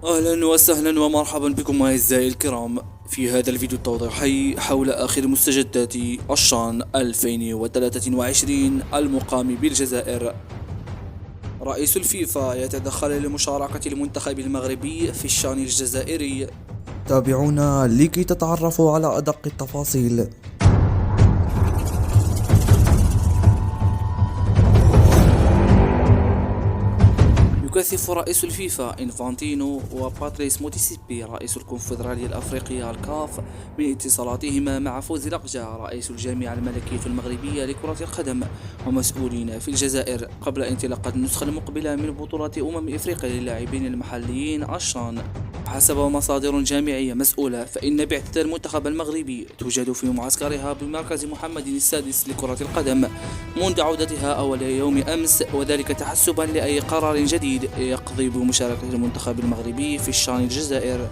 أهلا وسهلا ومرحبا بكم أعزائي الكرام في هذا الفيديو التوضيحي حول آخر مستجدات الشان 2023 المقام بالجزائر. رئيس الفيفا يتدخل لمشاركة المنتخب المغربي في الشان الجزائري. تابعونا لكي تتعرفوا على أدق التفاصيل. يكثف رئيس الفيفا إنفانتينو وباتريس موتسيبي رئيس الكونفدرالية الأفريقية الكاف من اتصالاتهما مع فوزي لقجة رئيس الجامعة الملكية المغربية لكرة القدم ومسؤولين في الجزائر قبل انطلاق النسخة المقبلة من بطولة إفريقيا للاعبين المحليين الشان. حسب مصادر جامعية مسؤولة فإن بعثة المنتخب المغربي توجد في معسكرها بمركز محمد السادس لكرة القدم منذ عودتها أول يوم أمس، وذلك تحسبا لأي قرار جديد يقضي بمشاركة المنتخب المغربي في الشان الجزائر.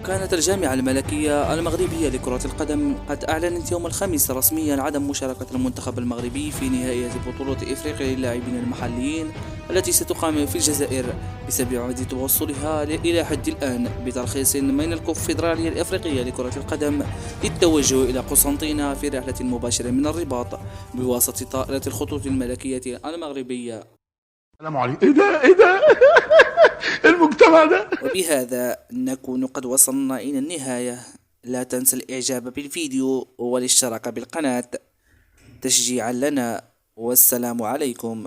كانت الجامعة الملكية المغربية لكرة القدم قد أعلنت يوم الخميس رسميا عدم مشاركة المنتخب المغربي في نهائيات بطولة إفريقيا للاعبين المحليين التي ستقام في الجزائر بسبب عدم توصلها إلى حد الآن بترخيص من الكونفدرالية الإفريقية لكرة القدم للتوجه إلى قسنطينة في رحلة مباشرة من الرباط بواسطة طائرة الخطوط الملكية المغربية. السلام عليكم. ايه ده المجتمع ده. وبهذا نكون قد وصلنا إلى النهاية. لا تنسى الإعجاب بالفيديو والاشتراك بالقناة تشجيعا لنا، والسلام عليكم.